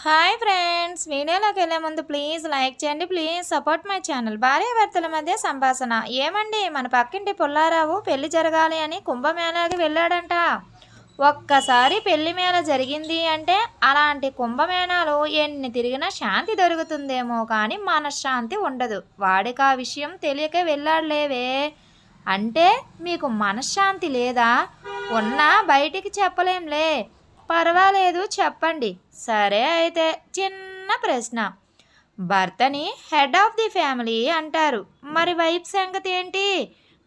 Hi friends, వీడియోలోకి వెళ్ళే ముందు ప్లీజ్ లైక్ చేయండి, ప్లీజ్ సపోర్ట్ మై ఛానల్. భార్యాభర్తల మధ్య సంభాషణ. ఏమండి, మన పక్కింటి పుల్లారావు పెళ్లి జరగాలి అని కుంభమేళాకి వెళ్ళాడంట. ఒక్కసారి పెళ్లి మేళ జరిగింది అంటే అలాంటి కుంభమేళాలు ఎన్ని తిరిగినా శాంతి దొరుకుతుందేమో కానీ మనశ్శాంతి ఉండదు. వాడికి ఆ విషయం తెలియక వెళ్ళాడులేవే. అంటే మీకు మనశ్శాంతి లేదా? ఉన్నా బయటికి చెప్పలేంలే. పర్వాలేదు, చెప్పండి. సరే అయితే చిన్న ప్రశ్న. భర్తని హెడ్ ఆఫ్ ది ఫ్యామిలీ అంటారు, మరి వైఫ్ సంగతి ఏంటి?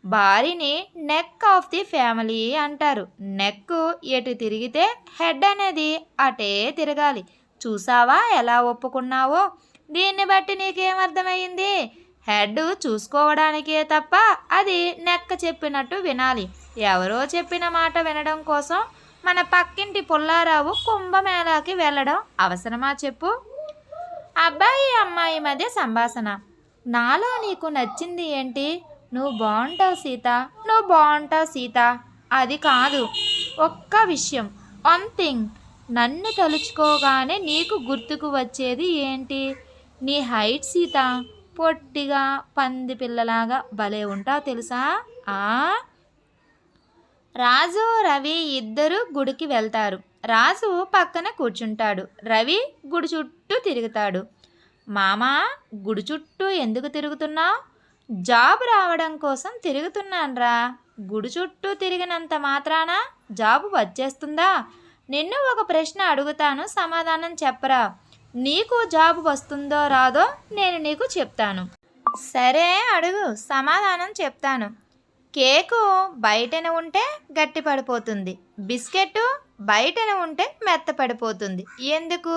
భార్యని నెక్ ఆఫ్ ది ఫ్యామిలీ అంటారు. నెక్ ఎటు తిరిగితే హెడ్ అనేది అటే తిరగాలి. చూసావా ఎలా ఒప్పుకున్నావో? దీన్ని బట్టి నీకేమర్థమైంది? హెడ్ చూసుకోవడానికే తప్ప అది నెక్క చెప్పినట్టు వినాలి. ఎవరో చెప్పిన మాట వినడం కోసం మన పక్కింటి పుల్లారావు కుంభమేళాకి వెళ్ళడం అవసరమా చెప్పు? అబ్బాయి అమ్మాయి మధ్య సంభాషణ. నాలో నీకు నచ్చింది ఏంటి? నువ్వు బాగుంటావు సీత, నువ్వు బాగుంటావు సీత. అది కాదు, ఒక్క విషయం, వన్ థింగ్. నన్ను తలుచుకోగానే నీకు గుర్తుకు వచ్చేది ఏంటి? నీ హైట్ సీత. పొట్టిగా పంది పిల్లలాగా భలే ఉంటావు తెలుసా? రాజు రవి ఇద్దరు గుడికి వెళ్తారు. రాజు పక్కన కూర్చుంటాడు. రవి గుడి చుట్టూ తిరుగుతాడు. మామా, గుడి చుట్టూ ఎందుకు తిరుగుతున్నావు? జాబ్ రావడం కోసం తిరుగుతున్నాన్రా. గుడి చుట్టూ తిరిగినంత మాత్రాన జాబు వచ్చేస్తుందా? నిన్ను ఒక ప్రశ్న అడుగుతాను, సమాధానం చెప్పరా. నీకు జాబు వస్తుందో రాదో నేను నీకు చెప్తాను. సరే అడుగు, సమాధానం చెప్తాను. కేకు బయటన ఉంటే గట్టి పడిపోతుంది, బిస్కెట్ బయటన ఉంటే మెత్తపడిపోతుంది. ఎందుకు?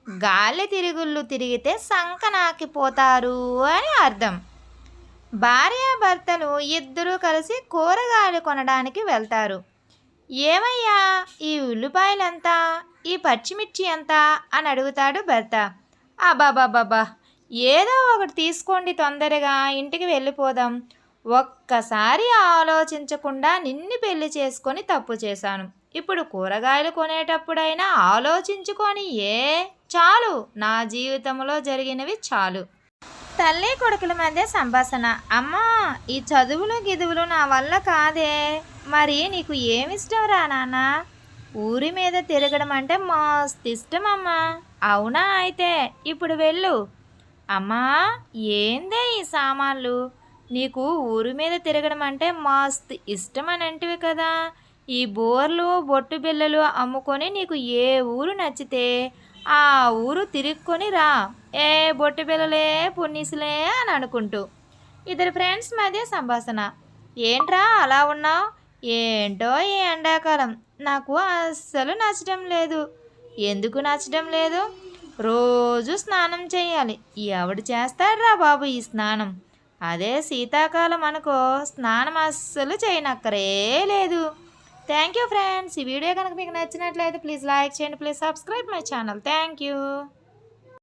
గాలి తిరుగుళ్ళు తిరిగితే సంకనాకిపోతారు అని అర్థం. భార్యాభర్తలు ఇద్దరూ కలిసి కూరగాయలు కొనడానికి వెళ్తారు. ఏమయ్యా, ఈ ఉల్లిపాయలు ఎంత, ఈ పచ్చిమిర్చి ఎంత అని అడుగుతాడు భర్త. అబాబాబాబా, ఏదో ఒకటి తీసుకోండి, తొందరగా ఇంటికి వెళ్ళిపోదాం. ఒక్కసారి ఆలోచించకుండా నిన్ను పెళ్లి చేసుకొని తప్పు చేశాను. ఇప్పుడు కూరగాయలు కొనేటప్పుడైనా ఆలోచించుకొని చాలు, నా జీవితంలో జరిగినవి చాలు. తల్లి కొడుకుల మధ్య సంభాషణ. అమ్మా, ఈ చదువులు గిదువులు నా వల్ల కాదే. మరి నీకు ఏమిష్టం రా నాన్న? ఊరి మీద తిరగడం అంటే మస్తు ఇష్టం అమ్మా. అవునా, అయితే ఇప్పుడు వెళ్ళు. అమ్మా, ఏందే ఈ సామాన్లు? నీకు ఊరి మీద తిరగడం అంటే మస్తు ఇష్టం అని అంటివి కదా. ఈ బోర్లు బొట్టు బిళ్ళలు అమ్ముకొని నీకు ఏ ఊరు నచ్చితే ఆ ఊరు తిరుక్కొని రా. ఏ బొట్టు బిళ్ళలే పున్నీసులే అని అనుకుంటూ. ఇద్దరు ఫ్రెండ్స్ మధ్య సంభాషణ. ఏంట్రా అలా ఉన్నావు? ఏంటో ఈ ఎండాకాలం నాకు అస్సలు నచ్చడం లేదు. ఎందుకు నచ్చడం లేదు? రోజు స్నానం చేయాలి. ఎవడు చేస్తాడ్రా బాబు ఈ స్నానం? అదే శీతాకాలం అనుకో, స్నానం అస్సలు చేయనక్కరే లేదు. Thank you friends. ఈ వీడియో కనుక మీకు నచ్చినట్లయితే ప్లీజ్ లైక్ చేయండి, please subscribe my channel. Thank you.